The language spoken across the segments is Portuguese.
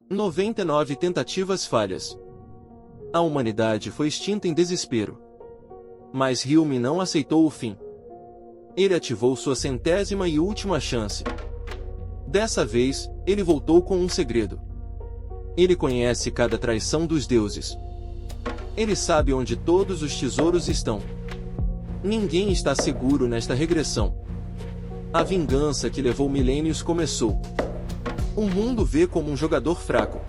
99 tentativas falhas. A humanidade foi extinta em desespero. Mas Hyumin não aceitou o fim. Ele ativou sua centésima e última chance. Dessa vez, ele voltou com um segredo. Ele conhece cada traição dos deuses. Ele sabe onde todos os tesouros estão. Ninguém está seguro nesta regressão. A vingança que levou milênios começou. O mundo vê como um jogador fraco.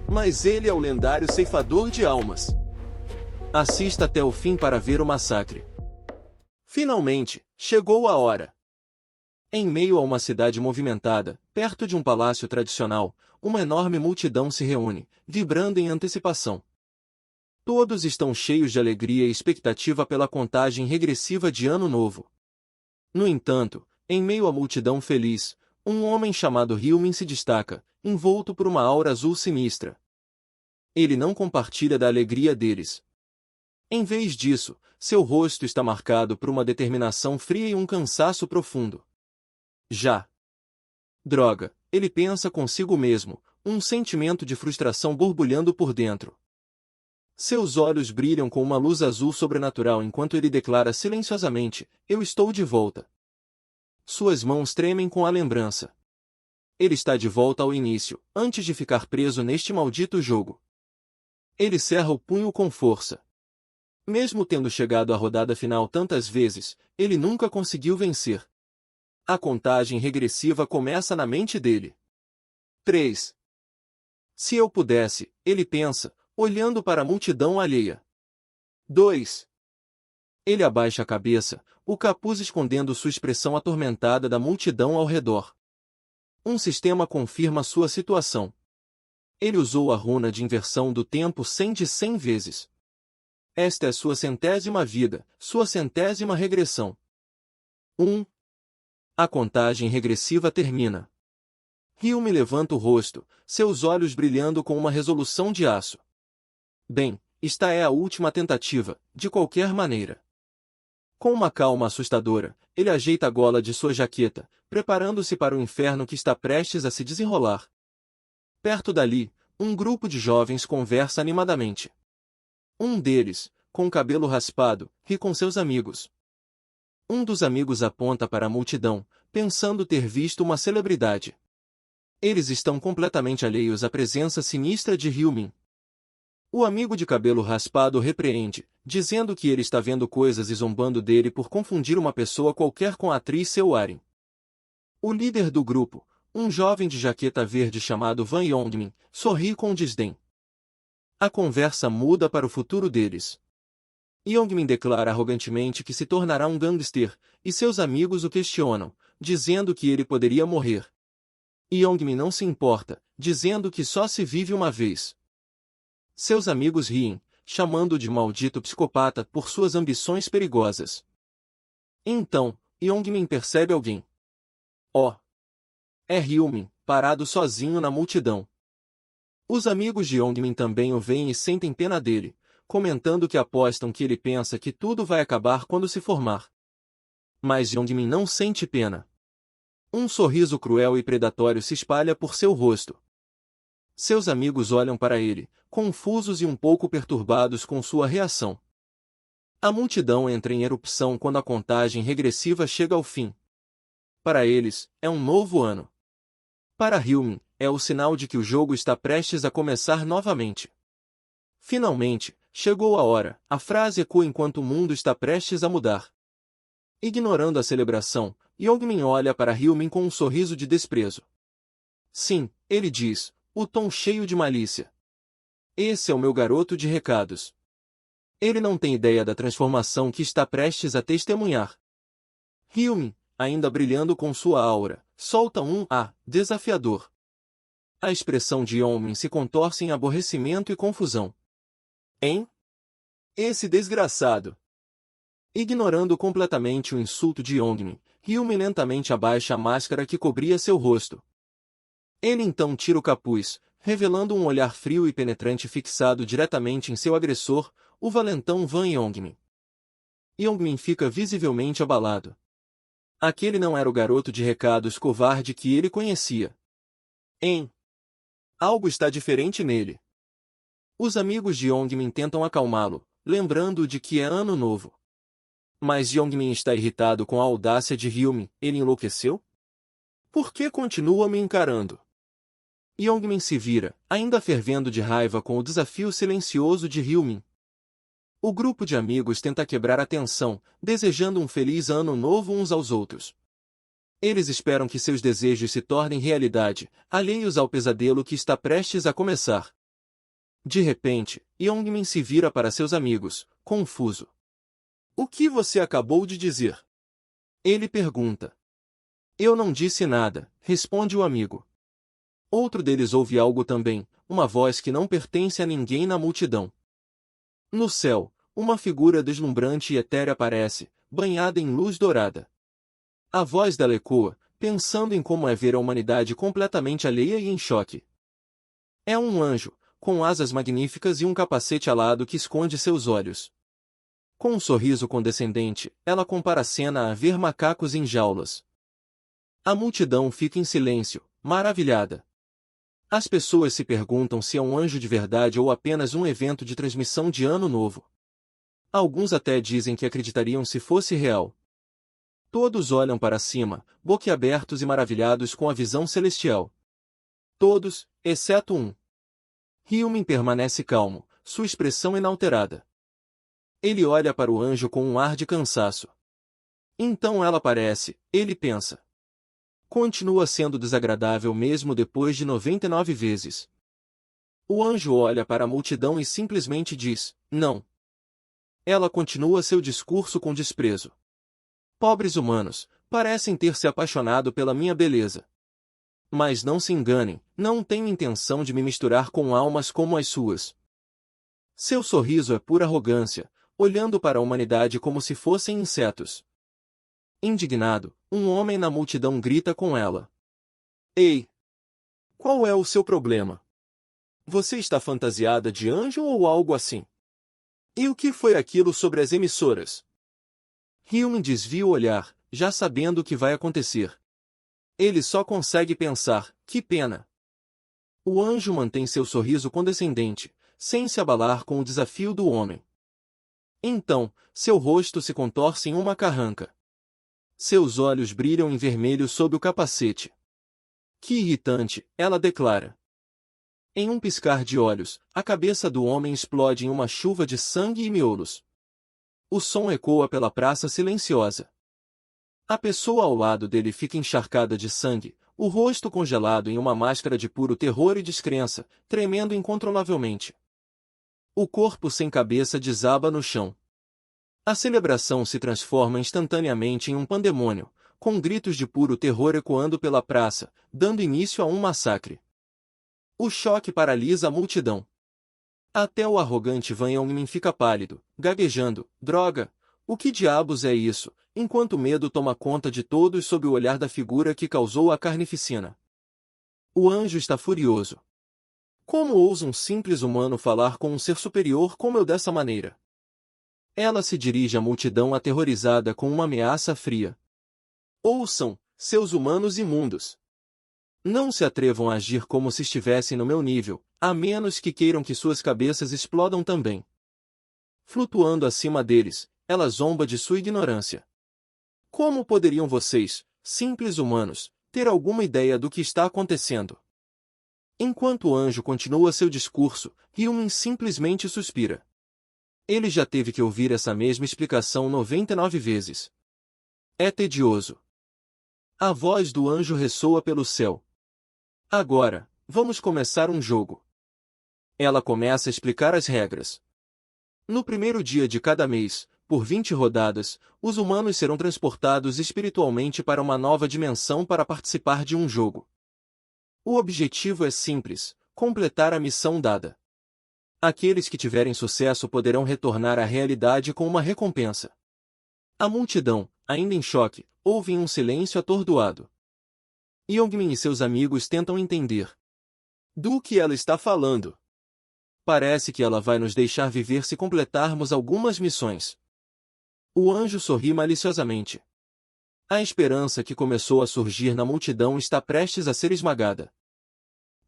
Mas ele é o lendário ceifador de almas. Assista até o fim para ver o massacre. Finalmente, chegou a hora. Em meio a uma cidade movimentada, perto de um palácio tradicional, uma enorme multidão se reúne, vibrando em antecipação. Todos estão cheios de alegria e expectativa pela contagem regressiva de Ano Novo. No entanto, em meio à multidão feliz, um homem chamado Hyumin se destaca, envolto por uma aura azul sinistra. Ele não compartilha da alegria deles. Em vez disso, seu rosto está marcado por uma determinação fria e um cansaço profundo. Droga, ele pensa consigo mesmo, um sentimento de frustração borbulhando por dentro. Seus olhos brilham com uma luz azul sobrenatural enquanto ele declara silenciosamente, eu estou de volta. Suas mãos tremem com a lembrança. Ele está de volta ao início, antes de ficar preso neste maldito jogo. Ele cerra o punho com força. Mesmo tendo chegado à rodada final tantas vezes, ele nunca conseguiu vencer. A contagem regressiva começa na mente dele. 3. Se eu pudesse, ele pensa, olhando para a multidão alheia. 2. Ele abaixa a cabeça, o capuz escondendo sua expressão atormentada da multidão ao redor. Um sistema confirma sua situação. Ele usou a runa de inversão do tempo 100 de 100 vezes. Esta é sua centésima vida, sua centésima regressão. 1. A contagem regressiva termina. Hyumin levanta o rosto, seus olhos brilhando com uma resolução de aço. Bem, esta é a última tentativa, de qualquer maneira. Com uma calma assustadora, ele ajeita a gola de sua jaqueta, preparando-se para o inferno que está prestes a se desenrolar. Perto dali, um grupo de jovens conversa animadamente. Um deles, com o cabelo raspado, ri com seus amigos. Um dos amigos aponta para a multidão, pensando ter visto uma celebridade. Eles estão completamente alheios à presença sinistra de Hyumin. O amigo de cabelo raspado repreende, dizendo que ele está vendo coisas e zombando dele por confundir uma pessoa qualquer com a atriz Seo-arin. O líder do grupo, um jovem de jaqueta verde chamado Van Yongmin, sorri com desdém. A conversa muda para o futuro deles. Yongmin declara arrogantemente que se tornará um gangster, e seus amigos o questionam, dizendo que ele poderia morrer. Yongmin não se importa, dizendo que só se vive uma vez. Seus amigos riem, chamando-o de maldito psicopata por suas ambições perigosas. Então, Yongmin percebe alguém. É Hyumin, parado sozinho na multidão. Os amigos de Yongmin também o veem e sentem pena dele, comentando que apostam que ele pensa que tudo vai acabar quando se formar. Mas Yongmin não sente pena. Um sorriso cruel e predatório se espalha por seu rosto. Seus amigos olham para ele, confusos e um pouco perturbados com sua reação. A multidão entra em erupção quando a contagem regressiva chega ao fim. Para eles, é um novo ano. Para Hyumin, é o sinal de que o jogo está prestes a começar novamente. Finalmente, chegou a hora, a frase ecoa enquanto o mundo está prestes a mudar. Ignorando a celebração, Yongmin olha para Hyumin com um sorriso de desprezo. Sim, ele diz, o tom cheio de malícia. Esse é o meu garoto de recados. Ele não tem ideia da transformação que está prestes a testemunhar. Hyumin, ainda brilhando com sua aura, solta um desafiador. A expressão de Yongmin se contorce em aborrecimento e confusão. Hein? Esse desgraçado! Ignorando completamente o insulto de Yongmin, Hyumin lentamente abaixa a máscara que cobria seu rosto. Ele então tira o capuz, revelando um olhar frio e penetrante fixado diretamente em seu agressor, o valentão Van Yongmin. Yongmin fica visivelmente abalado. Aquele não era o garoto de recados covarde que ele conhecia. Algo está diferente nele. Os amigos de Yongmin tentam acalmá-lo, lembrando-o de que é ano novo. Mas Yongmin está irritado com a audácia de Hyumin. Ele enlouqueceu? Por que continua me encarando? Yongmin se vira, ainda fervendo de raiva com o desafio silencioso de Hyumin. O grupo de amigos tenta quebrar a tensão, desejando um feliz ano novo uns aos outros. Eles esperam que seus desejos se tornem realidade, alheios ao pesadelo que está prestes a começar. De repente, Yongmin se vira para seus amigos, confuso. O que você acabou de dizer? Ele pergunta. Eu não disse nada, responde o amigo. Outro deles ouve algo também, uma voz que não pertence a ninguém na multidão. No céu, uma figura deslumbrante e etérea aparece, banhada em luz dourada. A voz dela ecoa, pensando em como é ver a humanidade completamente alheia e em choque. É um anjo, com asas magníficas e um capacete alado que esconde seus olhos. Com um sorriso condescendente, ela compara a cena a ver macacos em jaulas. A multidão fica em silêncio, maravilhada. As pessoas se perguntam se é um anjo de verdade ou apenas um evento de transmissão de Ano Novo. Alguns até dizem que acreditariam se fosse real. Todos olham para cima, boquiabertos e maravilhados com a visão celestial. Todos, exceto um. Hyumin permanece calmo, sua expressão inalterada. Ele olha para o anjo com um ar de cansaço. Então ela aparece, ele pensa. Continua sendo desagradável mesmo depois de 99 vezes. O anjo olha para a multidão e simplesmente diz, não. Ela continua seu discurso com desprezo. Pobres humanos, parecem ter se apaixonado pela minha beleza. Mas não se enganem, não tenho intenção de me misturar com almas como as suas. Seu sorriso é pura arrogância, olhando para a humanidade como se fossem insetos. Indignado, um homem na multidão grita com ela. Ei! Qual é o seu problema? Você está fantasiada de anjo ou algo assim? E o que foi aquilo sobre as emissoras? Hyumin desvia o olhar, já sabendo o que vai acontecer. Ele só consegue pensar, que pena. O anjo mantém seu sorriso condescendente, sem se abalar com o desafio do homem. Então, seu rosto se contorce em uma carranca. Seus olhos brilham em vermelho sob o capacete. Que irritante, ela declara. Em um piscar de olhos, a cabeça do homem explode em uma chuva de sangue e miolos. O som ecoa pela praça silenciosa. A pessoa ao lado dele fica encharcada de sangue, o rosto congelado em uma máscara de puro terror e descrença, tremendo incontrolavelmente. O corpo sem cabeça desaba no chão. A celebração se transforma instantaneamente em um pandemônio, com gritos de puro terror ecoando pela praça, dando início a um massacre. O choque paralisa a multidão. Até o arrogante Van Yongmin fica pálido, gaguejando, droga, o que diabos é isso, enquanto o medo toma conta de todos sob o olhar da figura que causou a carnificina. O anjo está furioso. Como ousa um simples humano falar com um ser superior como eu dessa maneira? Ela se dirige à multidão aterrorizada com uma ameaça fria. Ouçam, seus humanos imundos. Não se atrevam a agir como se estivessem no meu nível, a menos que queiram que suas cabeças explodam também. Flutuando acima deles, ela zomba de sua ignorância. Como poderiam vocês, simples humanos, ter alguma ideia do que está acontecendo? Enquanto o anjo continua seu discurso, Hyumin simplesmente suspira. Ele já teve que ouvir essa mesma explicação 99 vezes. É tedioso. A voz do anjo ressoa pelo céu. Agora, vamos começar um jogo. Ela começa a explicar as regras. No primeiro dia de cada mês, por 20 rodadas, os humanos serão transportados espiritualmente para uma nova dimensão para participar de um jogo. O objetivo é simples: completar a missão dada. Aqueles que tiverem sucesso poderão retornar à realidade com uma recompensa. A multidão, ainda em choque, ouve em um silêncio atordoado. Yongmin e seus amigos tentam entender. Do que ela está falando? Parece que ela vai nos deixar viver se completarmos algumas missões. O anjo sorri maliciosamente. A esperança que começou a surgir na multidão está prestes a ser esmagada.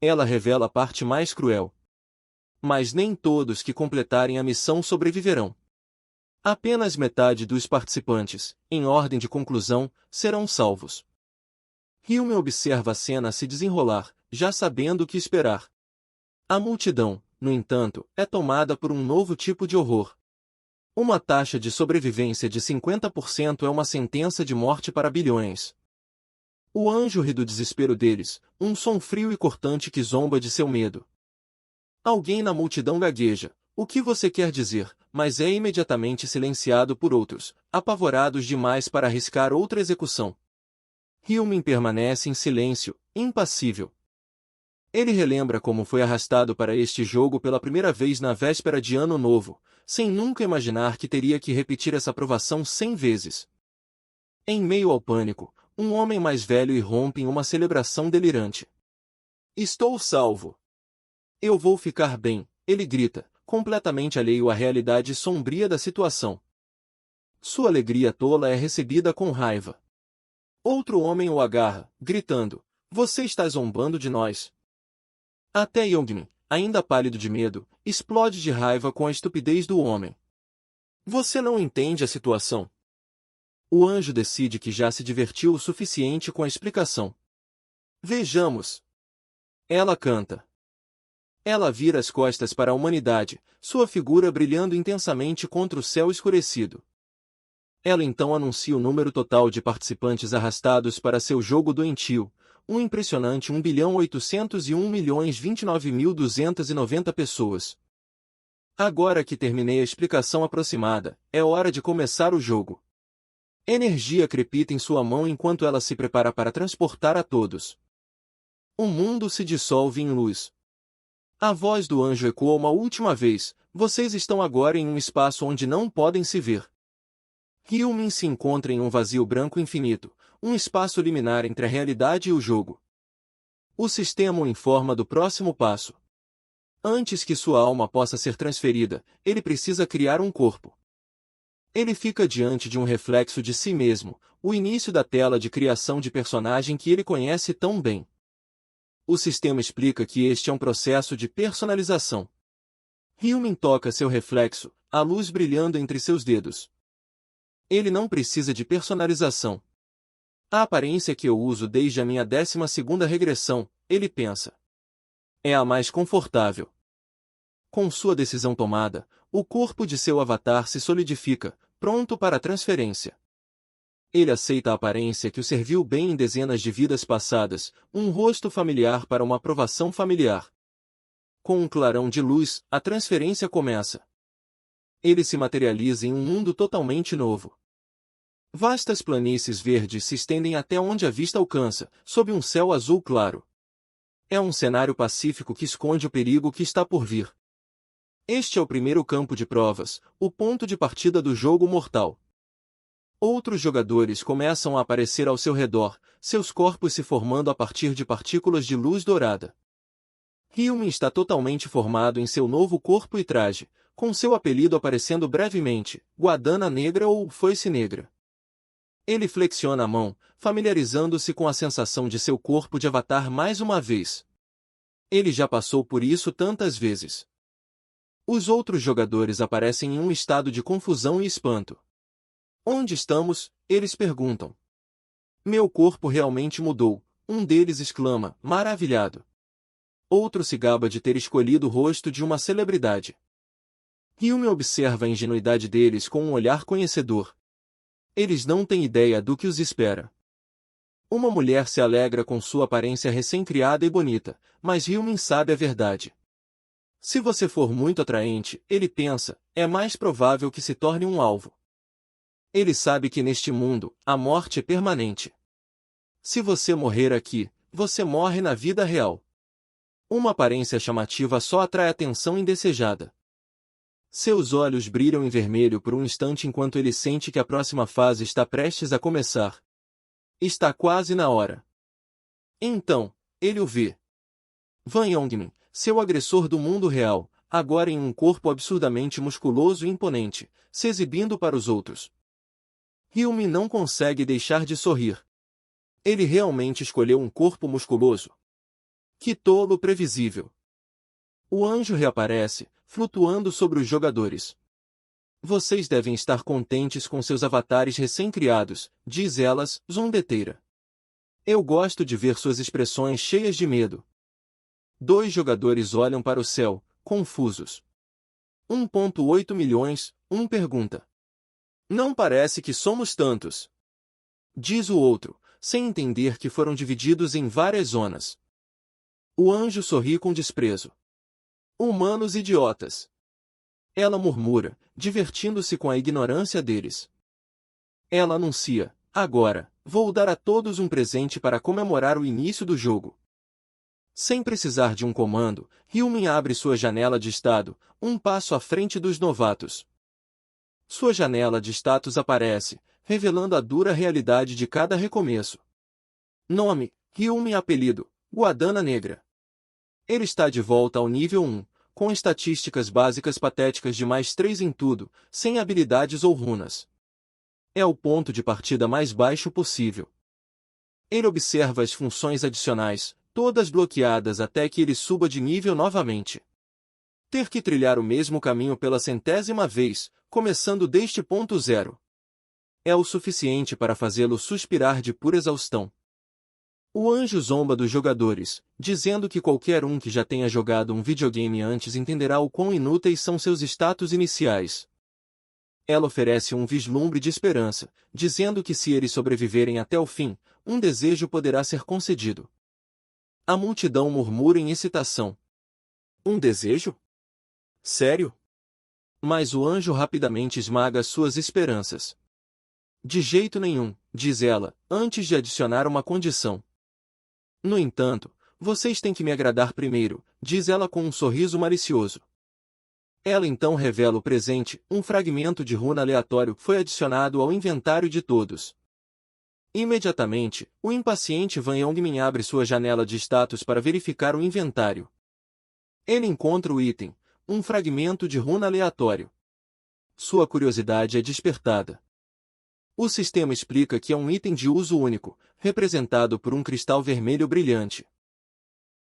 Ela revela a parte mais cruel. Mas nem todos que completarem a missão sobreviverão. Apenas metade dos participantes, em ordem de conclusão, serão salvos. Hume observa a cena se desenrolar, já sabendo o que esperar. A multidão, no entanto, é tomada por um novo tipo de horror. Uma taxa de sobrevivência de 50% é uma sentença de morte para bilhões. O anjo ri do desespero deles, um som frio e cortante que zomba de seu medo. Alguém na multidão gagueja, o que você quer dizer, mas é imediatamente silenciado por outros, apavorados demais para arriscar outra execução. Hume permanece em silêncio, impassível. Ele relembra como foi arrastado para este jogo pela primeira vez na véspera de Ano Novo, sem nunca imaginar que teria que repetir essa provação 100 vezes. Em meio ao pânico, um homem mais velho irrompe em uma celebração delirante. Estou salvo! Eu vou ficar bem, ele grita, completamente alheio à realidade sombria da situação. Sua alegria tola é recebida com raiva. Outro homem o agarra, gritando, você está zombando de nós. Até Youngmin, ainda pálido de medo, explode de raiva com a estupidez do homem. Você não entende a situação. O anjo decide que já se divertiu o suficiente com a explicação. Vejamos. Ela canta. Ela vira as costas para a humanidade, sua figura brilhando intensamente contra o céu escurecido. Ela então anuncia o número total de participantes arrastados para seu jogo doentio, um impressionante 1.801.029.290 pessoas. Agora que terminei a explicação aproximada, é hora de começar o jogo. Energia crepita em sua mão enquanto ela se prepara para transportar a todos. O mundo se dissolve em luz. A voz do anjo ecoa uma última vez, vocês estão agora em um espaço onde não podem se ver. Hume se encontra em um vazio branco infinito, um espaço liminar entre a realidade e o jogo. O sistema o informa do próximo passo. Antes que sua alma possa ser transferida, ele precisa criar um corpo. Ele fica diante de um reflexo de si mesmo, o início da tela de criação de personagem que ele conhece tão bem. O sistema explica que este é um processo de personalização. Hume toca seu reflexo, a luz brilhando entre seus dedos. Ele não precisa de personalização. A aparência que eu uso desde a minha 12ª regressão, ele pensa. É a mais confortável. Com sua decisão tomada, o corpo de seu avatar se solidifica, pronto para a transferência. Ele aceita a aparência que o serviu bem em dezenas de vidas passadas, um rosto familiar para uma aprovação familiar. Com um clarão de luz, a transferência começa. Ele se materializa em um mundo totalmente novo. Vastas planícies verdes se estendem até onde a vista alcança, sob um céu azul claro. É um cenário pacífico que esconde o perigo que está por vir. Este é o primeiro campo de provas, o ponto de partida do jogo mortal. Outros jogadores começam a aparecer ao seu redor, seus corpos se formando a partir de partículas de luz dourada. Hume está totalmente formado em seu novo corpo e traje, com seu apelido aparecendo brevemente, Guadana Negra ou Foice Negra. Ele flexiona a mão, familiarizando-se com a sensação de seu corpo de avatar mais uma vez. Ele já passou por isso tantas vezes. Os outros jogadores aparecem em um estado de confusão e espanto. Onde estamos? Eles perguntam. Meu corpo realmente mudou, um deles exclama, maravilhado. Outro se gaba de ter escolhido o rosto de uma celebridade. Hume observa a ingenuidade deles com um olhar conhecedor. Eles não têm ideia do que os espera. Uma mulher se alegra com sua aparência recém-criada e bonita, mas Hume sabe a verdade. Se você for muito atraente, ele pensa, é mais provável que se torne um alvo. Ele sabe que neste mundo, a morte é permanente. Se você morrer aqui, você morre na vida real. Uma aparência chamativa só atrai atenção indesejada. Seus olhos brilham em vermelho por um instante enquanto ele sente que a próxima fase está prestes a começar. Está quase na hora. Então, ele o vê. Van Yongmin, seu agressor do mundo real, agora em um corpo absurdamente musculoso e imponente, se exibindo para os outros. Hume não consegue deixar de sorrir. Ele realmente escolheu um corpo musculoso. Que tolo previsível! O anjo reaparece, flutuando sobre os jogadores. Vocês devem estar contentes com seus avatares recém-criados, diz elas, zombeteira. Eu gosto de ver suas expressões cheias de medo. 2 jogadores olham para o céu, confusos. 1,8 milhões, um pergunta. Não parece que somos tantos. Diz o outro, sem entender que foram divididos em várias zonas. O anjo sorri com desprezo. Humanos idiotas. Ela murmura, divertindo-se com a ignorância deles. Ela anuncia, agora, vou dar a todos um presente para comemorar o início do jogo. Sem precisar de um comando, Hyumin abre sua janela de estado, um passo à frente dos novatos. Sua janela de status aparece, revelando a dura realidade de cada recomeço. Nome, Hyumin. Apelido, Guadana Negra. Ele está de volta ao nível 1, com estatísticas básicas patéticas de mais 3 em tudo, sem habilidades ou runas. É o ponto de partida mais baixo possível. Ele observa as funções adicionais, todas bloqueadas até que ele suba de nível novamente. Ter que trilhar o mesmo caminho pela 100ª vez, começando deste ponto zero. É o suficiente para fazê-lo suspirar de pura exaustão. O anjo zomba dos jogadores, dizendo que qualquer um que já tenha jogado um videogame antes entenderá o quão inúteis são seus status iniciais. Ela oferece um vislumbre de esperança, dizendo que se eles sobreviverem até o fim, um desejo poderá ser concedido. A multidão murmura em excitação. Um desejo? Sério? Mas o anjo rapidamente esmaga suas esperanças. De jeito nenhum, diz ela, antes de adicionar uma condição. No entanto, vocês têm que me agradar primeiro, diz ela com um sorriso malicioso. Ela então revela o presente, um fragmento de runa aleatório foi adicionado ao inventário de todos. Imediatamente, o impaciente Van Yongmin abre sua janela de status para verificar o inventário. Ele encontra o item, um fragmento de runa aleatório. Sua curiosidade é despertada. O sistema explica que é um item de uso único, representado por um cristal vermelho brilhante.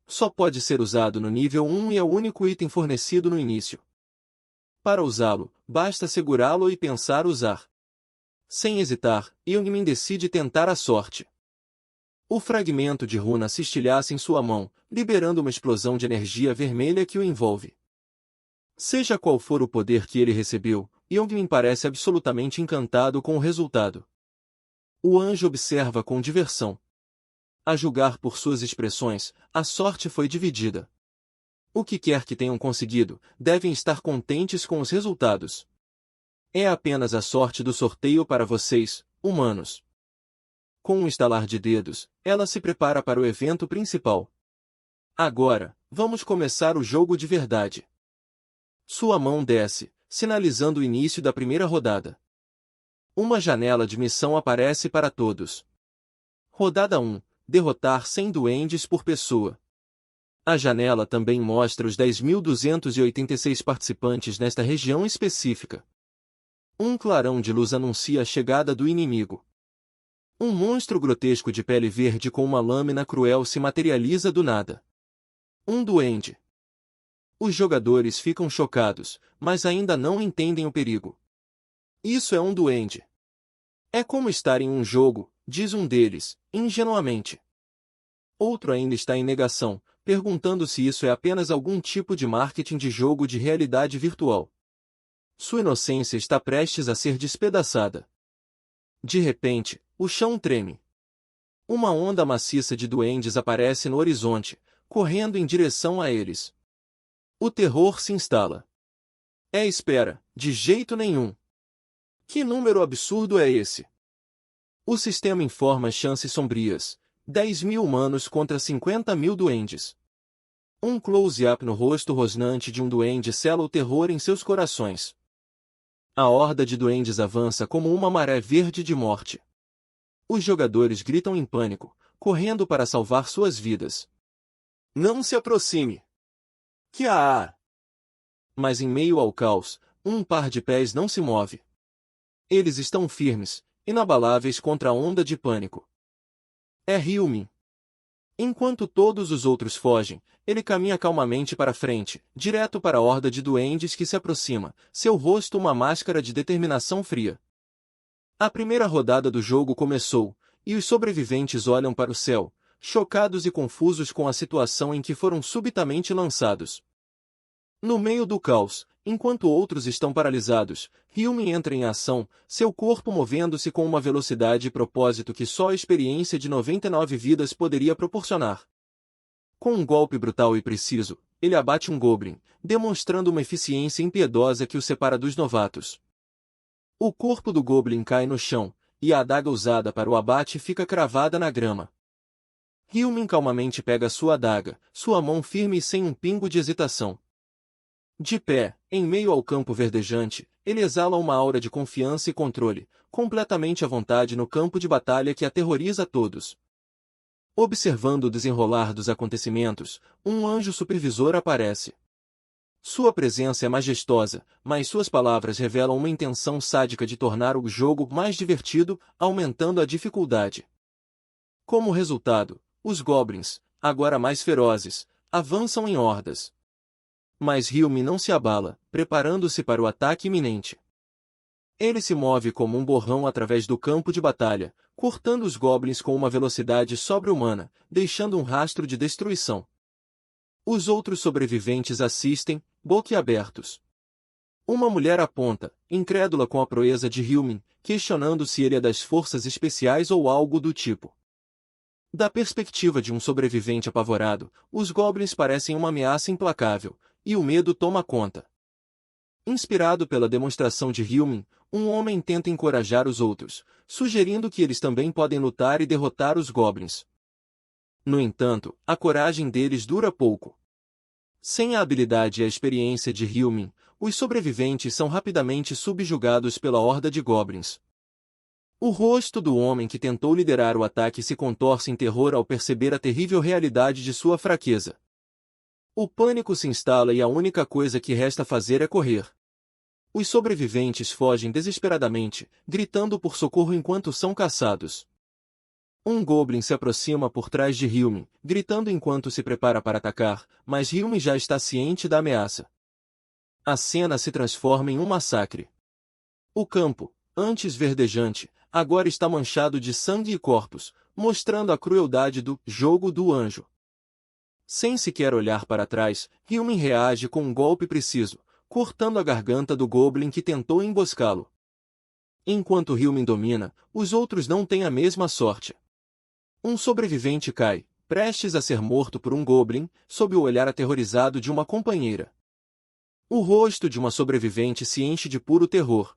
Só pode ser usado no nível 1 e é o único item fornecido no início. Para usá-lo, basta segurá-lo e pensar usar. Sem hesitar, Yongmin decide tentar a sorte. O fragmento de runa se estilhaça em sua mão, liberando uma explosão de energia vermelha que o envolve. Seja qual for o poder que ele recebeu, Yongmin parece absolutamente encantado com o resultado. O anjo observa com diversão. A julgar por suas expressões, a sorte foi dividida. O que quer que tenham conseguido, devem estar contentes com os resultados. É apenas a sorte do sorteio para vocês, humanos. Com um estalar de dedos, ela se prepara para o evento principal. Agora, vamos começar o jogo de verdade. Sua mão desce, sinalizando o início da primeira rodada. Uma janela de missão aparece para todos. Rodada 1. Derrotar 100 duendes por pessoa. A janela também mostra os 10.286 participantes nesta região específica. Um clarão de luz anuncia a chegada do inimigo. Um monstro grotesco de pele verde com uma lâmina cruel se materializa do nada. Um duende. Os jogadores ficam chocados, mas ainda não entendem o perigo. Isso é um duende. É como estar em um jogo, diz um deles, ingenuamente. Outro ainda está em negação, perguntando se isso é apenas algum tipo de marketing de jogo de realidade virtual. Sua inocência está prestes a ser despedaçada. De repente, o chão treme. Uma onda maciça de duendes aparece no horizonte, correndo em direção a eles. O terror se instala. Espera, de jeito nenhum. Que número absurdo é esse? O sistema informa chances sombrias, 10.000 humanos contra 50.000 duendes. Um close-up no rosto rosnante de um duende sela o terror em seus corações. A horda de duendes avança como uma maré verde de morte. Os jogadores gritam em pânico, correndo para salvar suas vidas. Não se aproxime! Kiaa! Mas em meio ao caos, um par de pés não se move. Eles estão firmes, inabaláveis contra a onda de pânico. É Hyumin. Enquanto todos os outros fogem, ele caminha calmamente para frente, direto para a horda de duendes que se aproxima, seu rosto uma máscara de determinação fria. A primeira rodada do jogo começou, e os sobreviventes olham para o céu, chocados e confusos com a situação em que foram subitamente lançados. No meio do caos, enquanto outros estão paralisados, Hyumin entra em ação, seu corpo movendo-se com uma velocidade e propósito que só a experiência de 99 vidas poderia proporcionar. Com um golpe brutal e preciso, ele abate um Goblin, demonstrando uma eficiência impiedosa que o separa dos novatos. O corpo do Goblin cai no chão, e a adaga usada para o abate fica cravada na grama. Hyumin calmamente pega sua adaga, sua mão firme e sem um pingo de hesitação. De pé, em meio ao campo verdejante, ele exala uma aura de confiança e controle, completamente à vontade no campo de batalha que aterroriza a todos. Observando o desenrolar dos acontecimentos, um anjo supervisor aparece. Sua presença é majestosa, mas suas palavras revelam uma intenção sádica de tornar o jogo mais divertido, aumentando a dificuldade. Como resultado, os goblins, agora mais ferozes, avançam em hordas. Mas Hyumin não se abala, preparando-se para o ataque iminente. Ele se move como um borrão através do campo de batalha, cortando os goblins com uma velocidade sobre-humana, deixando um rastro de destruição. Os outros sobreviventes assistem, boquiabertos. Uma mulher aponta, incrédula com a proeza de Hyumin, questionando se ele é das forças especiais ou algo do tipo. Da perspectiva de um sobrevivente apavorado, os goblins parecem uma ameaça implacável, e o medo toma conta. Inspirado pela demonstração de Hyumin, um homem tenta encorajar os outros, sugerindo que eles também podem lutar e derrotar os goblins. No entanto, a coragem deles dura pouco. Sem a habilidade e a experiência de Hyumin, os sobreviventes são rapidamente subjugados pela horda de goblins. O rosto do homem que tentou liderar o ataque se contorce em terror ao perceber a terrível realidade de sua fraqueza. O pânico se instala e a única coisa que resta fazer é correr. Os sobreviventes fogem desesperadamente, gritando por socorro enquanto são caçados. Um goblin se aproxima por trás de Hyumin, gritando enquanto se prepara para atacar, mas Hyumin já está ciente da ameaça. A cena se transforma em um massacre. O campo, antes verdejante, agora está manchado de sangue e corpos, mostrando a crueldade do jogo do anjo. Sem sequer olhar para trás, Hyumin reage com um golpe preciso, cortando a garganta do goblin que tentou emboscá-lo. Enquanto Hyumin domina, os outros não têm a mesma sorte. Um sobrevivente cai, prestes a ser morto por um goblin, sob o olhar aterrorizado de uma companheira. O rosto de uma sobrevivente se enche de puro terror.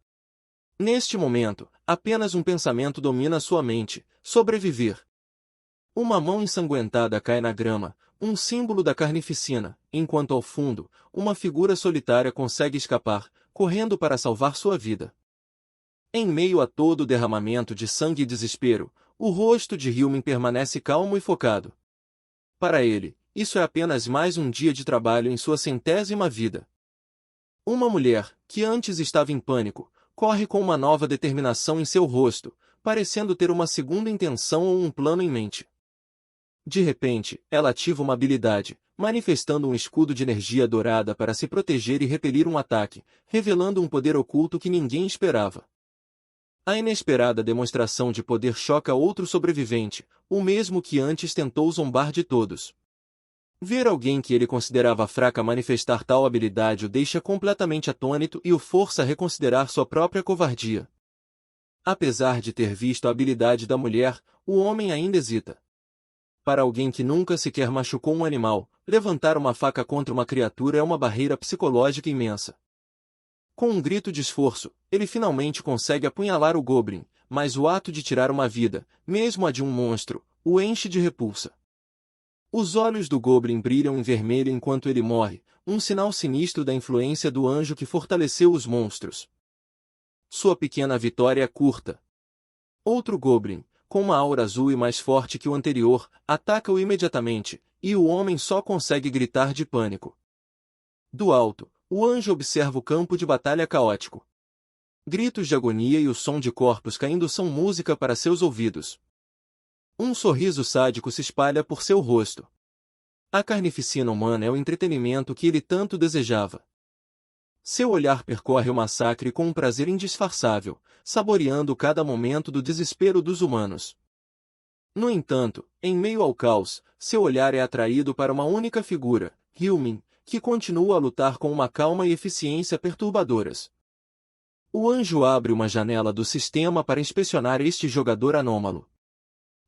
Neste momento, apenas um pensamento domina sua mente: sobreviver. Uma mão ensanguentada cai na grama, um símbolo da carnificina, enquanto ao fundo, uma figura solitária consegue escapar, correndo para salvar sua vida. Em meio a todo o derramamento de sangue e desespero, o rosto de Hyumin permanece calmo e focado. Para ele, isso é apenas mais um dia de trabalho em sua 100ª vida. Uma mulher, que antes estava em pânico, corre com uma nova determinação em seu rosto, parecendo ter uma segunda intenção ou um plano em mente. De repente, ela ativa uma habilidade, manifestando um escudo de energia dourada para se proteger e repelir um ataque, revelando um poder oculto que ninguém esperava. A inesperada demonstração de poder choca outro sobrevivente, o mesmo que antes tentou zombar de todos. Ver alguém que ele considerava fraca manifestar tal habilidade o deixa completamente atônito e o força a reconsiderar sua própria covardia. Apesar de ter visto a habilidade da mulher, o homem ainda hesita. Para alguém que nunca sequer machucou um animal, levantar uma faca contra uma criatura é uma barreira psicológica imensa. Com um grito de esforço, ele finalmente consegue apunhalar o Goblin, mas o ato de tirar uma vida, mesmo a de um monstro, o enche de repulsa. Os olhos do Goblin brilham em vermelho enquanto ele morre, um sinal sinistro da influência do anjo que fortaleceu os monstros. Sua pequena vitória é curta. Outro Goblin, com uma aura azul e mais forte que o anterior, ataca-o imediatamente, e o homem só consegue gritar de pânico. Do alto, o anjo observa o campo de batalha caótico. Gritos de agonia e o som de corpos caindo são música para seus ouvidos. Um sorriso sádico se espalha por seu rosto. A carnificina humana é o entretenimento que ele tanto desejava. Seu olhar percorre o massacre com um prazer indisfarçável, saboreando cada momento do desespero dos humanos. No entanto, em meio ao caos, seu olhar é atraído para uma única figura, Hyumin, que continua a lutar com uma calma e eficiência perturbadoras. O anjo abre uma janela do sistema para inspecionar este jogador anômalo.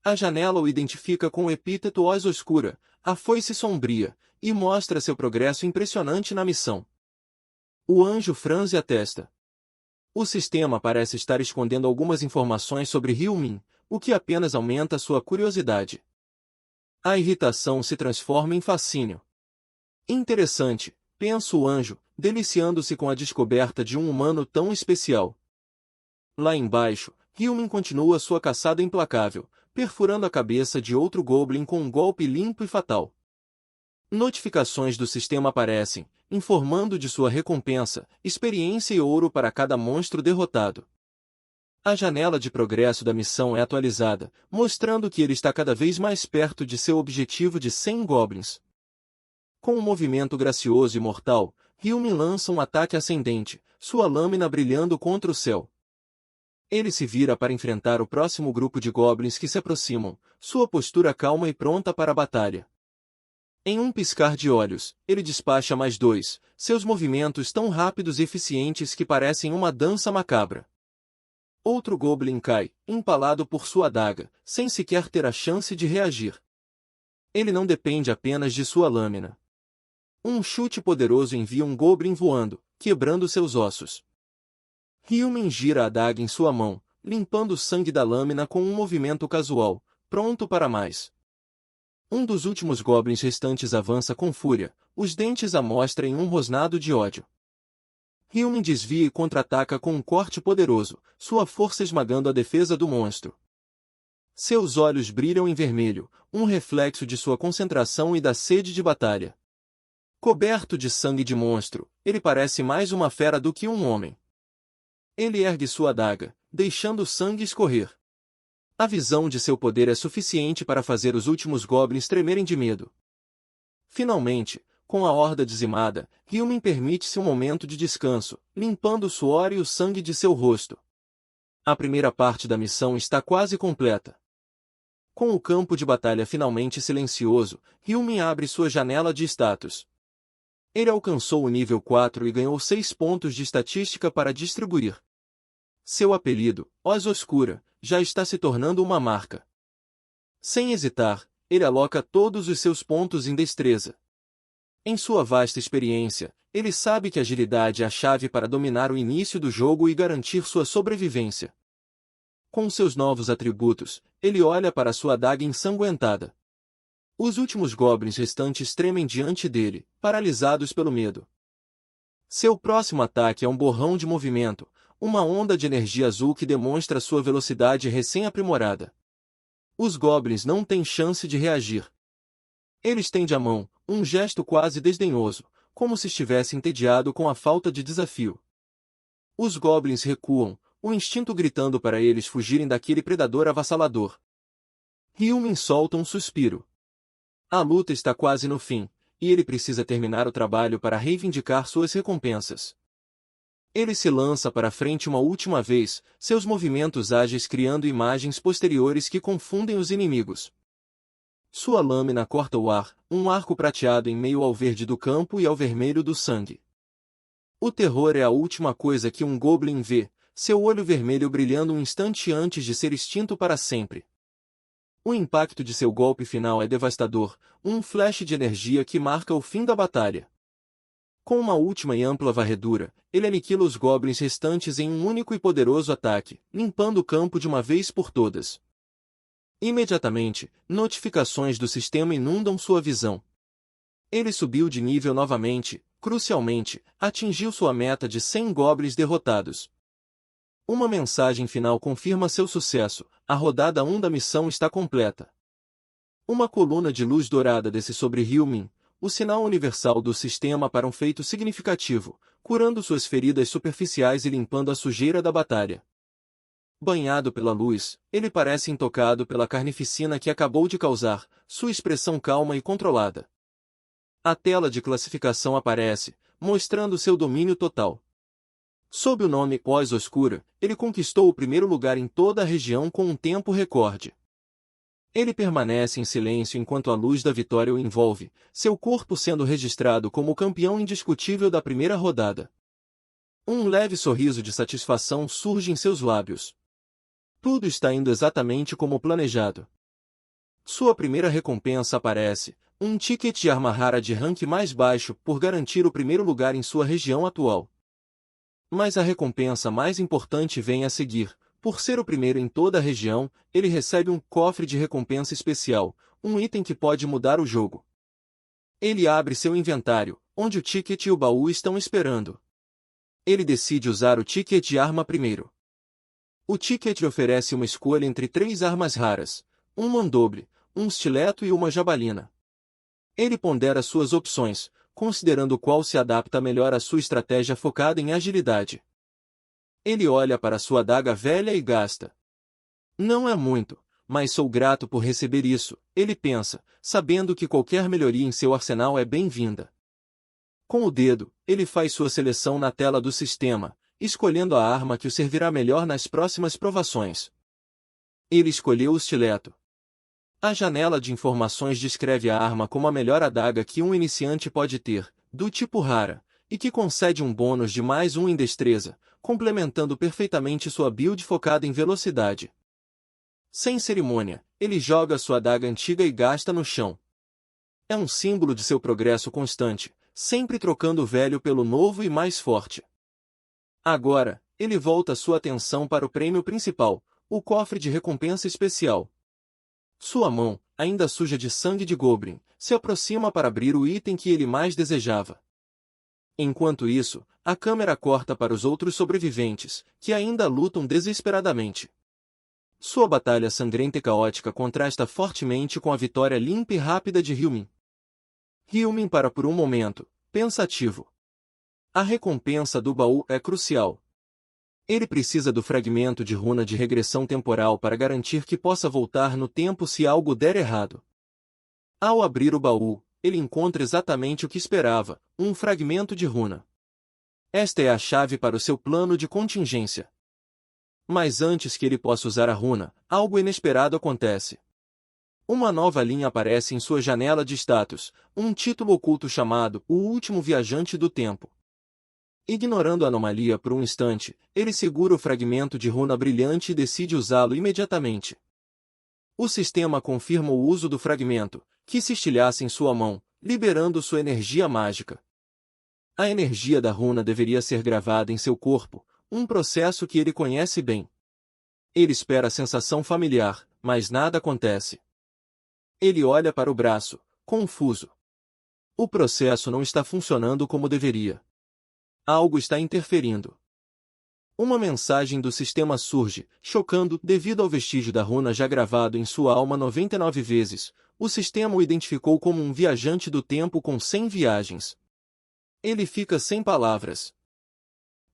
A janela o identifica com o epíteto Oz Oscura, a foice sombria, e mostra seu progresso impressionante na missão. O anjo franze a testa. O sistema parece estar escondendo algumas informações sobre Hyumin, o que apenas aumenta sua curiosidade. A irritação se transforma em fascínio. Interessante, pensa o anjo, deliciando-se com a descoberta de um humano tão especial. Lá embaixo, Hyumin continua sua caçada implacável, perfurando a cabeça de outro Goblin com um golpe limpo e fatal. Notificações do sistema aparecem, informando de sua recompensa, experiência e ouro para cada monstro derrotado. A janela de progresso da missão é atualizada, mostrando que ele está cada vez mais perto de seu objetivo de 100 Goblins. Com um movimento gracioso e mortal, Hyumin lança um ataque ascendente, sua lâmina brilhando contra o céu. Ele se vira para enfrentar o próximo grupo de Goblins que se aproximam, sua postura calma e pronta para a batalha. Em um piscar de olhos, ele despacha mais 2, seus movimentos tão rápidos e eficientes que parecem uma dança macabra. Outro Goblin cai, empalado por sua adaga, sem sequer ter a chance de reagir. Ele não depende apenas de sua lâmina. Um chute poderoso envia um Goblin voando, quebrando seus ossos. Hyumin gira a adaga em sua mão, limpando o sangue da lâmina com um movimento casual, pronto para mais. Um dos últimos Goblins restantes avança com fúria, os dentes à mostra em um rosnado de ódio. Hyumin desvia e contra-ataca com um corte poderoso, sua força esmagando a defesa do monstro. Seus olhos brilham em vermelho, um reflexo de sua concentração e da sede de batalha. Coberto de sangue de monstro, ele parece mais uma fera do que um homem. Ele ergue sua adaga, deixando o sangue escorrer. A visão de seu poder é suficiente para fazer os últimos Goblins tremerem de medo. Finalmente, com a horda dizimada, Hyumin permite-se um momento de descanso, limpando o suor e o sangue de seu rosto. A primeira parte da missão está quase completa. Com o campo de batalha finalmente silencioso, Hyumin abre sua janela de status. Ele alcançou o nível 4 e ganhou 6 pontos de estatística para distribuir. Seu apelido, Oz Oscura, já está se tornando uma marca. Sem hesitar, ele aloca todos os seus pontos em destreza. Em sua vasta experiência, ele sabe que agilidade é a chave para dominar o início do jogo e garantir sua sobrevivência. Com seus novos atributos, ele olha para sua adaga ensanguentada. Os últimos Goblins restantes tremem diante dele, paralisados pelo medo. Seu próximo ataque é um borrão de movimento, uma onda de energia azul que demonstra sua velocidade recém-aprimorada. Os Goblins não têm chance de reagir. Ele estende a mão, um gesto quase desdenhoso, como se estivesse entediado com a falta de desafio. Os Goblins recuam, o instinto gritando para eles fugirem daquele predador avassalador. Hyumin solta um suspiro. A luta está quase no fim, e ele precisa terminar o trabalho para reivindicar suas recompensas. Ele se lança para frente uma última vez, seus movimentos ágeis criando imagens posteriores que confundem os inimigos. Sua lâmina corta o ar, um arco prateado em meio ao verde do campo e ao vermelho do sangue. O terror é a última coisa que um Goblin vê, seu olho vermelho brilhando um instante antes de ser extinto para sempre. O impacto de seu golpe final é devastador, um flash de energia que marca o fim da batalha. Com uma última e ampla varredura, ele aniquila os Goblins restantes em um único e poderoso ataque, limpando o campo de uma vez por todas. Imediatamente, notificações do sistema inundam sua visão. Ele subiu de nível novamente, crucialmente, atingiu sua meta de 100 Goblins derrotados. Uma mensagem final confirma seu sucesso, a rodada 1 da missão está completa. Uma coluna de luz dourada desce sobre Hyumin, o sinal universal do sistema para um feito significativo, curando suas feridas superficiais e limpando a sujeira da batalha. Banhado pela luz, ele parece intocado pela carnificina que acabou de causar, sua expressão calma e controlada. A tela de classificação aparece, mostrando seu domínio total. Sob o nome Pós-Oscura, ele conquistou o primeiro lugar em toda a região com um tempo recorde. Ele permanece em silêncio enquanto a luz da vitória o envolve, seu corpo sendo registrado como o campeão indiscutível da primeira rodada. Um leve sorriso de satisfação surge em seus lábios. Tudo está indo exatamente como planejado. Sua primeira recompensa aparece, um ticket de arma rara de rank mais baixo por garantir o primeiro lugar em sua região atual. Mas a recompensa mais importante vem a seguir. Por ser o primeiro em toda a região, ele recebe um cofre de recompensa especial, um item que pode mudar o jogo. Ele abre seu inventário, onde o ticket e o baú estão esperando. Ele decide usar o ticket de arma primeiro. O ticket oferece uma escolha entre 3 armas raras, um mandoble, um estileto e uma jabalina. Ele pondera suas opções, considerando qual se adapta melhor à sua estratégia focada em agilidade. Ele olha para sua adaga velha e gasta. Não é muito, mas sou grato por receber isso, ele pensa, sabendo que qualquer melhoria em seu arsenal é bem-vinda. Com o dedo, ele faz sua seleção na tela do sistema, escolhendo a arma que o servirá melhor nas próximas provações. Ele escolheu o estileto. A janela de informações descreve a arma como a melhor adaga que um iniciante pode ter, do tipo rara, e que concede um bônus de mais 1 em destreza, complementando perfeitamente sua build focada em velocidade. Sem cerimônia, ele joga sua adaga antiga e gasta no chão. É um símbolo de seu progresso constante, sempre trocando o velho pelo novo e mais forte. Agora, ele volta sua atenção para o prêmio principal, o cofre de recompensa especial. Sua mão, ainda suja de sangue de Goblin, se aproxima para abrir o item que ele mais desejava. Enquanto isso, a câmera corta para os outros sobreviventes, que ainda lutam desesperadamente. Sua batalha sangrenta e caótica contrasta fortemente com a vitória limpa e rápida de Hyumin. Hyumin para por um momento, pensativo. A recompensa do baú é crucial. Ele precisa do fragmento de runa de regressão temporal para garantir que possa voltar no tempo se algo der errado. Ao abrir o baú, ele encontra exatamente o que esperava, um fragmento de runa. Esta é a chave para o seu plano de contingência. Mas antes que ele possa usar a runa, algo inesperado acontece. Uma nova linha aparece em sua janela de status, um título oculto chamado O Último Viajante do Tempo. Ignorando a anomalia por um instante, ele segura o fragmento de runa brilhante e decide usá-lo imediatamente. O sistema confirma o uso do fragmento, que se estilhaça em sua mão, liberando sua energia mágica. A energia da runa deveria ser gravada em seu corpo, um processo que ele conhece bem. Ele espera a sensação familiar, mas nada acontece. Ele olha para o braço, confuso. O processo não está funcionando como deveria. Algo está interferindo. Uma mensagem do sistema surge, chocando, devido ao vestígio da runa já gravado em sua alma 99 vezes, o sistema o identificou como um viajante do tempo com 100 viagens. Ele fica sem palavras.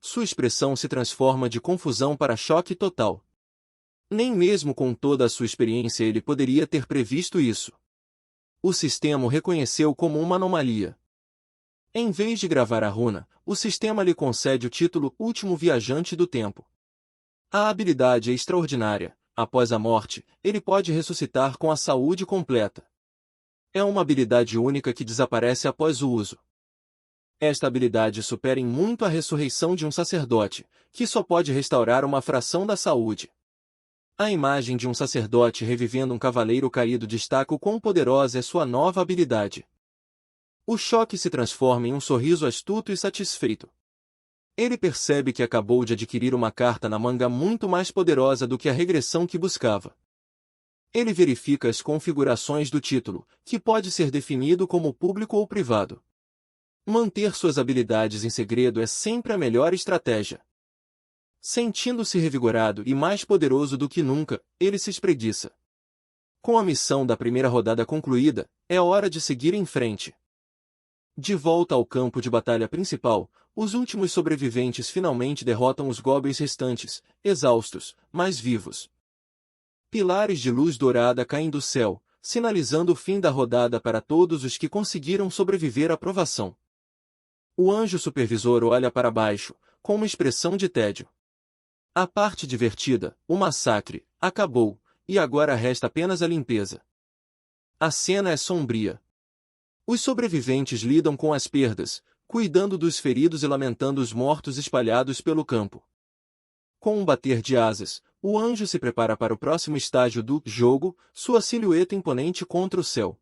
Sua expressão se transforma de confusão para choque total. Nem mesmo com toda a sua experiência ele poderia ter previsto isso. O sistema o reconheceu como uma anomalia. Em vez de gravar a runa, o sistema lhe concede o título Último Viajante do Tempo. A habilidade é extraordinária. Após a morte, ele pode ressuscitar com a saúde completa. É uma habilidade única que desaparece após o uso. Esta habilidade supera em muito a ressurreição de um sacerdote, que só pode restaurar uma fração da saúde. A imagem de um sacerdote revivendo um cavaleiro caído destaca o quão poderosa é sua nova habilidade. O choque se transforma em um sorriso astuto e satisfeito. Ele percebe que acabou de adquirir uma carta na manga muito mais poderosa do que a regressão que buscava. Ele verifica as configurações do título, que pode ser definido como público ou privado. Manter suas habilidades em segredo é sempre a melhor estratégia. Sentindo-se revigorado e mais poderoso do que nunca, ele se espreguiça. Com a missão da primeira rodada concluída, é hora de seguir em frente. De volta ao campo de batalha principal, os últimos sobreviventes finalmente derrotam os goblins restantes, exaustos, mas vivos. Pilares de luz dourada caem do céu, sinalizando o fim da rodada para todos os que conseguiram sobreviver à provação. O anjo supervisor olha para baixo, com uma expressão de tédio. A parte divertida, o massacre, acabou, e agora resta apenas a limpeza. A cena é sombria. Os sobreviventes lidam com as perdas, cuidando dos feridos e lamentando os mortos espalhados pelo campo. Com um bater de asas, o anjo se prepara para o próximo estágio do jogo, sua silhueta imponente contra o céu.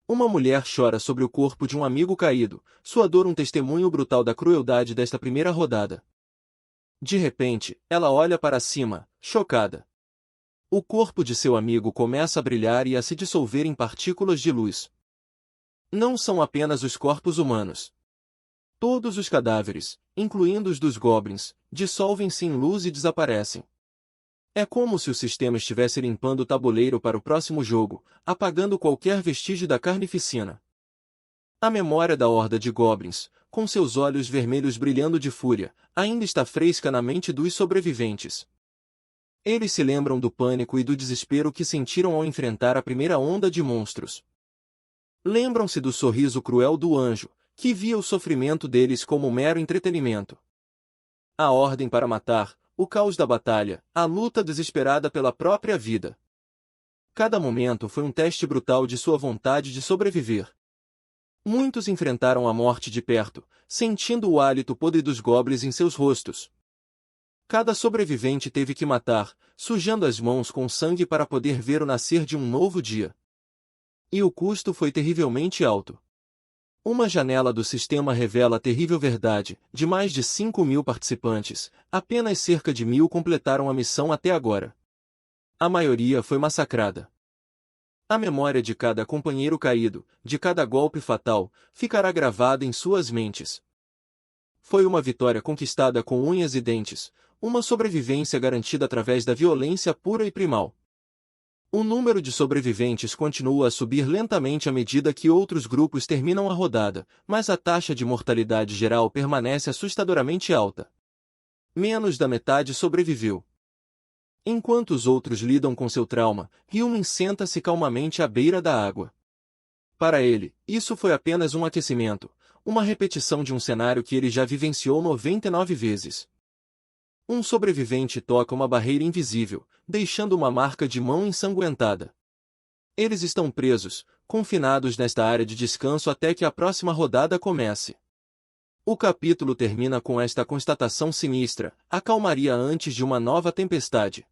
Uma mulher chora sobre o corpo de um amigo caído, sua dor um testemunho brutal da crueldade desta primeira rodada. De repente, ela olha para cima, chocada. O corpo de seu amigo começa a brilhar e a se dissolver em partículas de luz. Não são apenas os corpos humanos. Todos os cadáveres, incluindo os dos goblins, dissolvem-se em luz e desaparecem. É como se o sistema estivesse limpando o tabuleiro para o próximo jogo, apagando qualquer vestígio da carnificina. A memória da horda de goblins, com seus olhos vermelhos brilhando de fúria, ainda está fresca na mente dos sobreviventes. Eles se lembram do pânico e do desespero que sentiram ao enfrentar a primeira onda de monstros. Lembram-se do sorriso cruel do anjo, que via o sofrimento deles como mero entretenimento. A ordem para matar, o caos da batalha, a luta desesperada pela própria vida. Cada momento foi um teste brutal de sua vontade de sobreviver. Muitos enfrentaram a morte de perto, sentindo o hálito podre dos goblins em seus rostos. Cada sobrevivente teve que matar, sujando as mãos com sangue para poder ver o nascer de um novo dia. E o custo foi terrivelmente alto. Uma janela do sistema revela a terrível verdade: de mais de 5.000 participantes, apenas cerca de 1.000 completaram a missão até agora. A maioria foi massacrada. A memória de cada companheiro caído, de cada golpe fatal, ficará gravada em suas mentes. Foi uma vitória conquistada com unhas e dentes, uma sobrevivência garantida através da violência pura e primal. O número de sobreviventes continua a subir lentamente à medida que outros grupos terminam a rodada, mas a taxa de mortalidade geral permanece assustadoramente alta. Menos da metade sobreviveu. Enquanto os outros lidam com seu trauma, Hyumin senta-se calmamente à beira da água. Para ele, isso foi apenas um aquecimento, uma repetição de um cenário que ele já vivenciou 99 vezes. Um sobrevivente toca uma barreira invisível, deixando uma marca de mão ensanguentada. Eles estão presos, confinados nesta área de descanso até que a próxima rodada comece. O capítulo termina com esta constatação sinistra: a calmaria antes de uma nova tempestade.